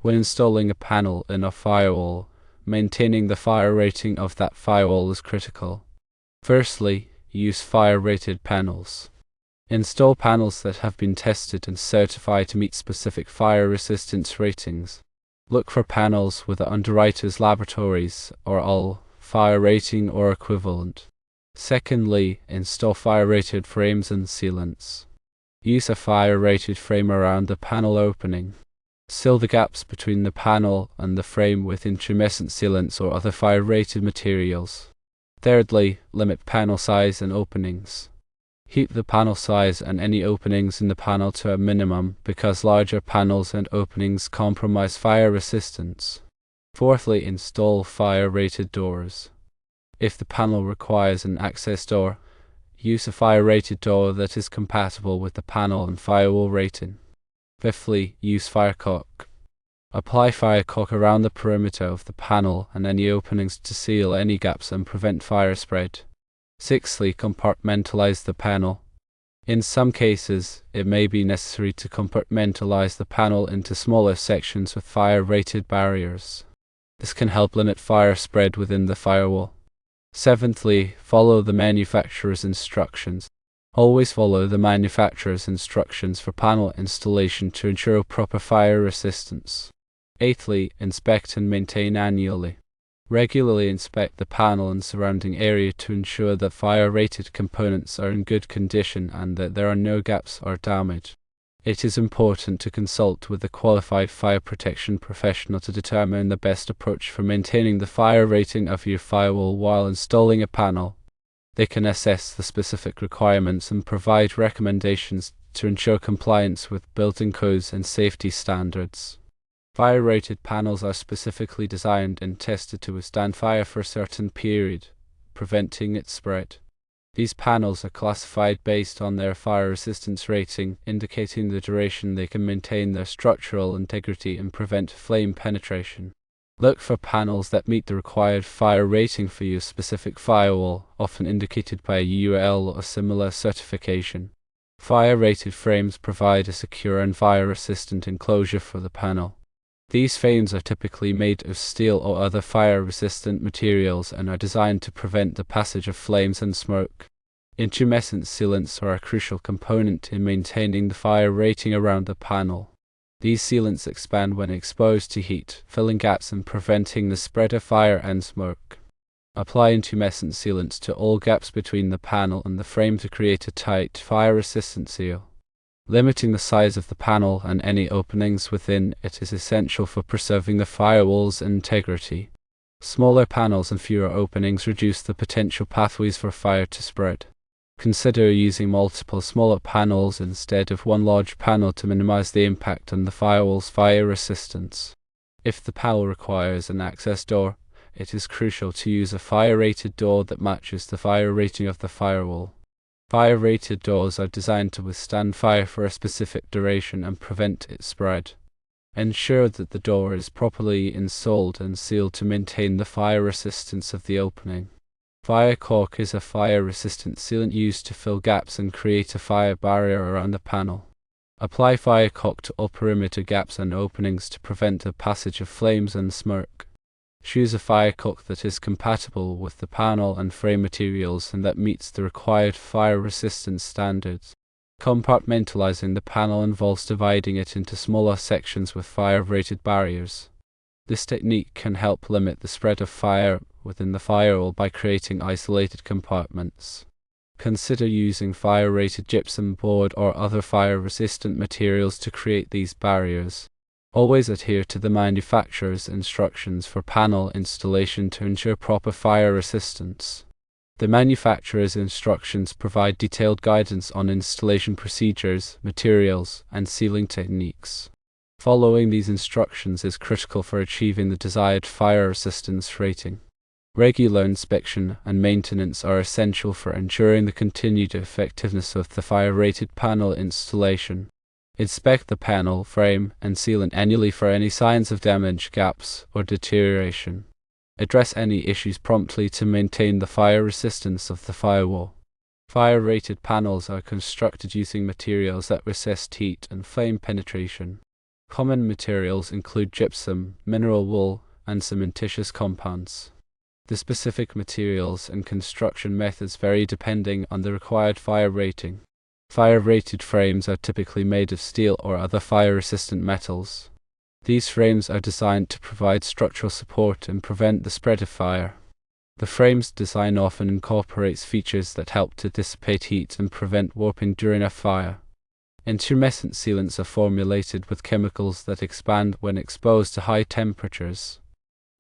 When installing a panel in a firewall, maintaining the fire rating of that firewall is critical. Firstly, use fire-rated panels. Install panels that have been tested and certified to meet specific fire resistance ratings. Look for panels with the Underwriters Laboratories or ALL fire rating or equivalent. Secondly, install fire-rated frames and sealants. Use a fire-rated frame around the panel opening. Seal the gaps between the panel and the frame with intumescent sealants or other fire-rated materials. Thirdly, limit panel size and openings. Keep the panel size and any openings in the panel to a minimum because larger panels and openings compromise fire resistance. Fourthly, install fire-rated doors. If the panel requires an access door, use a fire-rated door that is compatible with the panel and firewall rating. Fifthly, use firecaulk. Apply firecaulk around the perimeter of the panel and any openings to seal any gaps and prevent fire spread. Sixthly, compartmentalize the panel. In some cases, it may be necessary to compartmentalize the panel into smaller sections with fire-rated barriers. This can help limit fire spread within the firewall. Seventhly, follow the manufacturer's instructions. Always follow the manufacturer's instructions for panel installation to ensure proper fire resistance. Eighthly, inspect and maintain annually. Regularly inspect the panel and surrounding area to ensure that fire-rated components are in good condition and that there are no gaps or damage. It is important to consult with a qualified fire protection professional to determine the best approach for maintaining the fire rating of your firewall while installing a panel. They can assess the specific requirements and provide recommendations to ensure compliance with built-in codes and safety standards. Fire-rated panels are specifically designed and tested to withstand fire for a certain period, preventing its spread. These panels are classified based on their fire resistance rating, indicating the duration they can maintain their structural integrity and prevent flame penetration. Look for panels that meet the required fire rating for your specific firewall, often indicated by a UL or similar certification. Fire-rated frames provide a secure and fire-resistant enclosure for the panel. These frames are typically made of steel or other fire-resistant materials and are designed to prevent the passage of flames and smoke. Intumescent sealants are a crucial component in maintaining the fire rating around the panel. These sealants expand when exposed to heat, filling gaps and preventing the spread of fire and smoke. Apply intumescent sealants to all gaps between the panel and the frame to create a tight, fire-resistant seal. Limiting the size of the panel and any openings within it is essential for preserving the firewall's integrity. Smaller panels and fewer openings reduce the potential pathways for fire to spread. Consider using multiple smaller panels instead of one large panel to minimize the impact on the firewall's fire resistance. If the panel requires an access door, it is crucial to use a fire-rated door that matches the fire rating of the firewall. Fire-rated doors are designed to withstand fire for a specific duration and prevent its spread. Ensure that the door is properly installed and sealed to maintain the fire resistance of the opening. Firecaulk is a fire-resistant sealant used to fill gaps and create a fire barrier around the panel. Apply firecaulk to all perimeter gaps and openings to prevent the passage of flames and smoke. Choose a firecaulk that is compatible with the panel and frame materials and that meets the required fire resistance standards. Compartmentalizing the panel involves dividing it into smaller sections with fire-rated barriers. This technique can help limit the spread of fire within the firewall by creating isolated compartments. Consider using fire-rated gypsum board or other fire-resistant materials to create these barriers. Always adhere to the manufacturer's instructions for panel installation to ensure proper fire resistance. The manufacturer's instructions provide detailed guidance on installation procedures, materials, and sealing techniques. Following these instructions is critical for achieving the desired fire resistance rating. Regular inspection and maintenance are essential for ensuring the continued effectiveness of the fire-rated panel installation. Inspect the panel, frame, and sealant annually for any signs of damage, gaps, or deterioration. Address any issues promptly to maintain the fire resistance of the firewall. Fire-rated panels are constructed using materials that resist heat and flame penetration. Common materials include gypsum, mineral wool, and cementitious compounds. The specific materials and construction methods vary depending on the required fire rating. Fire-rated frames are typically made of steel or other fire-resistant metals. These frames are designed to provide structural support and prevent the spread of fire. The frame's design often incorporates features that help to dissipate heat and prevent warping during a fire. Intumescent sealants are formulated with chemicals that expand when exposed to high temperatures.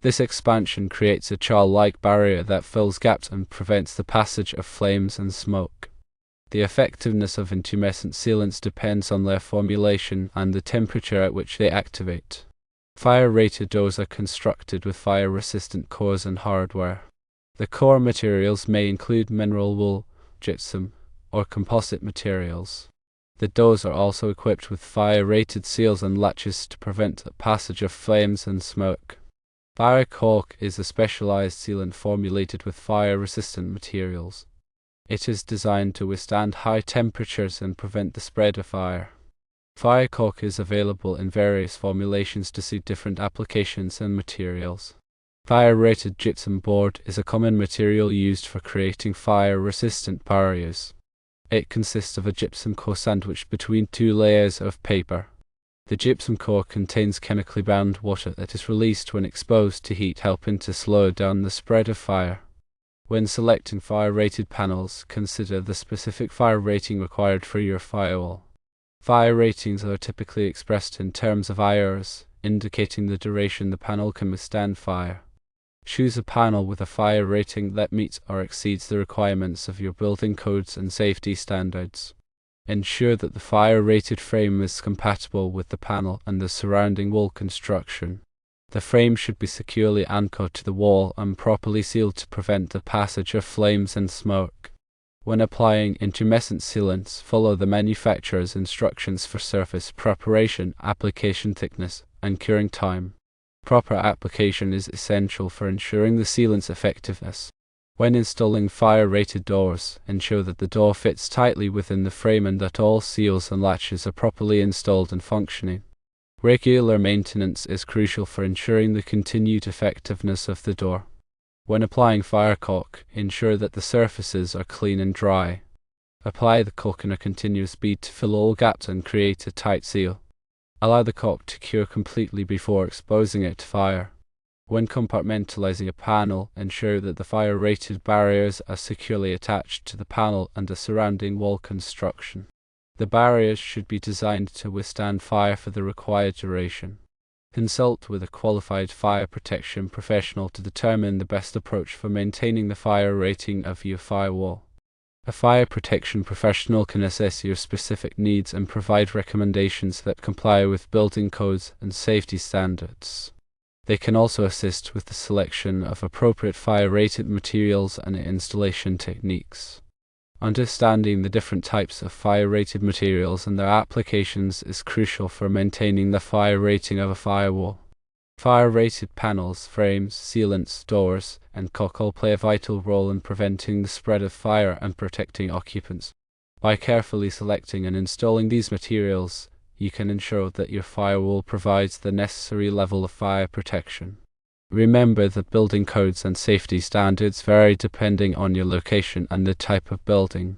This expansion creates a char-like barrier that fills gaps and prevents the passage of flames and smoke. The effectiveness of intumescent sealants depends on their formulation and the temperature at which they activate. Fire-rated doors are constructed with fire-resistant cores and hardware. The core materials may include mineral wool, gypsum, or composite materials. The doors are also equipped with fire-rated seals and latches to prevent the passage of flames and smoke. Firecaulk is a specialized sealant formulated with fire-resistant materials. It is designed to withstand high temperatures and prevent the spread of fire. Firecaulk is available in various formulations to suit different applications and materials. Fire-rated gypsum board is a common material used for creating fire-resistant barriers. It consists of a gypsum core sandwiched between two layers of paper. The gypsum core contains chemically bound water that is released when exposed to heat, helping to slow down the spread of fire. When selecting fire-rated panels, consider the specific fire rating required for your firewall. Fire ratings are typically expressed in terms of IRs, indicating the duration the panel can withstand fire. Choose a panel with a fire rating that meets or exceeds the requirements of your building codes and safety standards. Ensure that the fire-rated frame is compatible with the panel and the surrounding wall construction. The frame should be securely anchored to the wall and properly sealed to prevent the passage of flames and smoke. When applying intumescent sealants, follow the manufacturer's instructions for surface preparation, application thickness, and curing time. Proper application is essential for ensuring the sealant's effectiveness. When installing fire-rated doors, ensure that the door fits tightly within the frame and that all seals and latches are properly installed and functioning. Regular maintenance is crucial for ensuring the continued effectiveness of the door. When applying firecaulk, ensure that the surfaces are clean and dry. Apply the caulk in a continuous bead to fill all gaps and create a tight seal. Allow the caulk to cure completely before exposing it to fire. When compartmentalizing a panel, ensure that the fire-rated barriers are securely attached to the panel and the surrounding wall construction. The barriers should be designed to withstand fire for the required duration. Consult with a qualified fire protection professional to determine the best approach for maintaining the fire rating of your firewall. A fire protection professional can assess your specific needs and provide recommendations that comply with building codes and safety standards. They can also assist with the selection of appropriate fire-rated materials and installation techniques. Understanding the different types of fire-rated materials and their applications is crucial for maintaining the fire rating of a firewall. Fire-rated panels, frames, sealants, doors, and caulk all play a vital role in preventing the spread of fire and protecting occupants. By carefully selecting and installing these materials, you can ensure that your firewall provides the necessary level of fire protection. Remember that building codes and safety standards vary depending on your location and the type of building.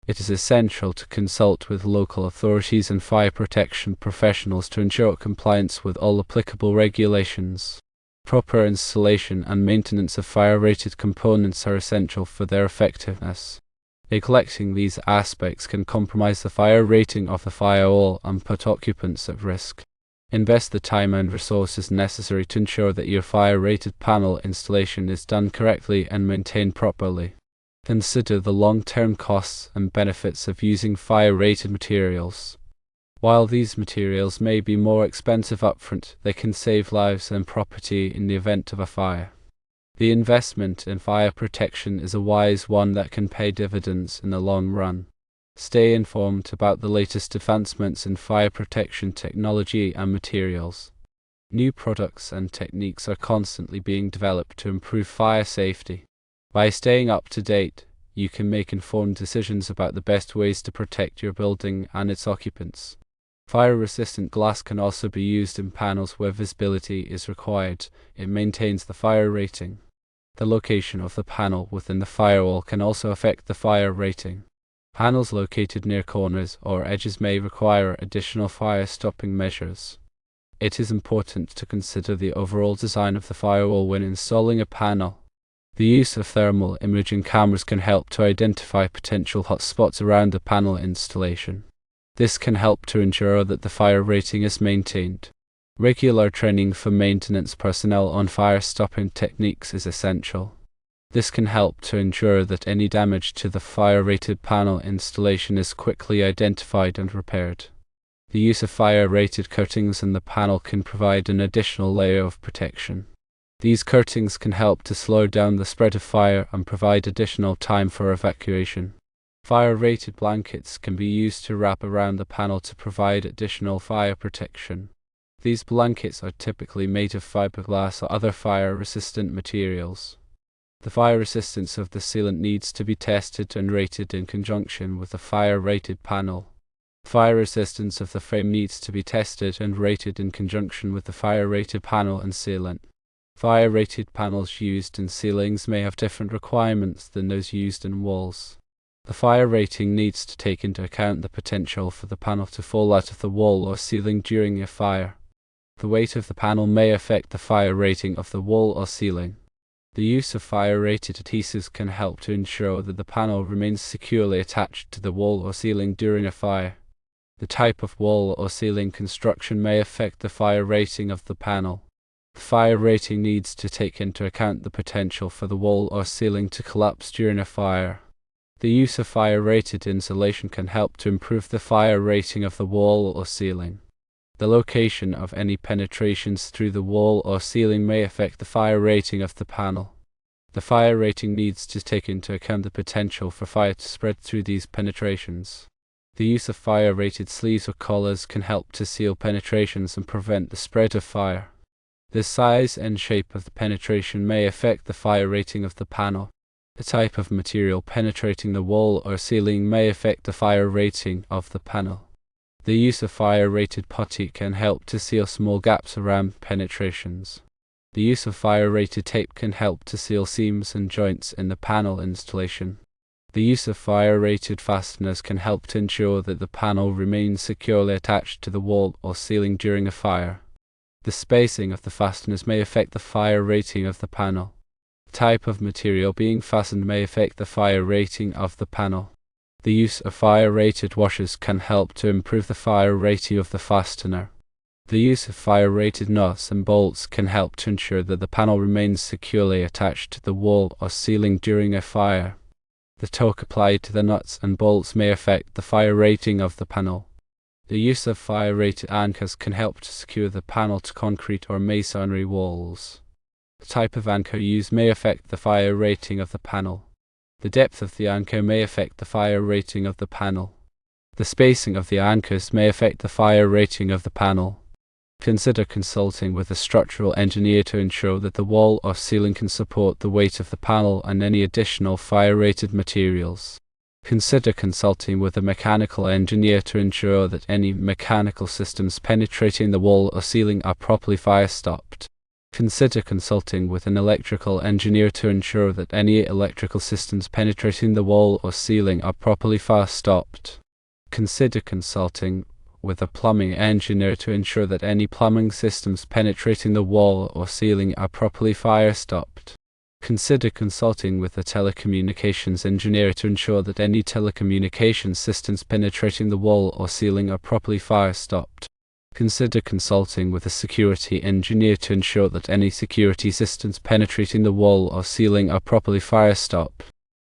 It is essential to consult with local authorities and fire protection professionals to ensure compliance with all applicable regulations. Proper installation and maintenance of fire-rated components are essential for their effectiveness. Neglecting these aspects can compromise the fire rating of the firewall and put occupants at risk. Invest the time and resources necessary to ensure that your fire-rated panel installation is done correctly and maintained properly. Consider the long-term costs and benefits of using fire-rated materials. While these materials may be more expensive upfront, they can save lives and property in the event of a fire. The investment in fire protection is a wise one that can pay dividends in the long run. Stay informed about the latest advancements in fire protection technology and materials. New products and techniques are constantly being developed to improve fire safety. By staying up to date, you can make informed decisions about the best ways to protect your building and its occupants. Fire-resistant glass can also be used in panels where visibility is required. It maintains the fire rating. The location of the panel within the firewall can also affect the fire rating. Panels located near corners or edges may require additional fire-stopping measures. It is important to consider the overall design of the firewall when installing a panel. The use of thermal imaging cameras can help to identify potential hotspots around the panel installation. This can help to ensure that the fire rating is maintained. Regular training for maintenance personnel on fire-stopping techniques is essential. This can help to ensure that any damage to the fire-rated panel installation is quickly identified and repaired. The use of fire-rated coatings in the panel can provide an additional layer of protection. These coatings can help to slow down the spread of fire and provide additional time for evacuation. Fire-rated blankets can be used to wrap around the panel to provide additional fire protection. These blankets are typically made of fiberglass or other fire-resistant materials. The fire resistance of the sealant needs to be tested and rated in conjunction with the fire-rated panel. Fire resistance of the frame needs to be tested and rated in conjunction with the fire-rated panel and sealant. Fire-rated panels used in ceilings may have different requirements than those used in walls. The fire rating needs to take into account the potential for the panel to fall out of the wall or ceiling during a fire. The weight of the panel may affect the fire rating of the wall or ceiling. The use of fire-rated adhesives can help to ensure that the panel remains securely attached to the wall or ceiling during a fire. The type of wall or ceiling construction may affect the fire rating of the panel. The fire rating needs to take into account the potential for the wall or ceiling to collapse during a fire. The use of fire-rated insulation can help to improve the fire rating of the wall or ceiling. The location of any penetrations through the wall or ceiling may affect the fire rating of the panel. The fire rating needs to take into account the potential for fire to spread through these penetrations. The use of fire-rated sleeves or collars can help to seal penetrations and prevent the spread of fire. The size and shape of the penetration may affect the fire rating of the panel. The type of material penetrating the wall or ceiling may affect the fire rating of the panel. The use of fire-rated putty can help to seal small gaps around penetrations. The use of fire-rated tape can help to seal seams and joints in the panel installation. The use of fire-rated fasteners can help to ensure that the panel remains securely attached to the wall or ceiling during a fire. The spacing of the fasteners may affect the fire rating of the panel. The type of material being fastened may affect the fire rating of the panel. The use of fire-rated washers can help to improve the fire rating of the fastener. The use of fire-rated nuts and bolts can help to ensure that the panel remains securely attached to the wall or ceiling during a fire. The torque applied to the nuts and bolts may affect the fire rating of the panel. The use of fire-rated anchors can help to secure the panel to concrete or masonry walls. The type of anchor used may affect the fire rating of the panel. The depth of the anchor may affect the fire rating of the panel. The spacing of the anchors may affect the fire rating of the panel. Consider consulting with a structural engineer to ensure that the wall or ceiling can support the weight of the panel and any additional fire-rated materials. Consider consulting with a mechanical engineer to ensure that any mechanical systems penetrating the wall or ceiling are properly fire-stopped. Consider consulting with an electrical engineer to ensure that any electrical systems penetrating the wall or ceiling are properly fire-stopped. Consider consulting with a plumbing engineer to ensure that any plumbing systems penetrating the wall or ceiling are properly fire-stopped. Consider consulting with a telecommunications engineer to ensure that any telecommunications systems penetrating the wall or ceiling are properly fire-stopped. Consider consulting with a security engineer to ensure that any security systems penetrating the wall or ceiling are properly fire-stopped.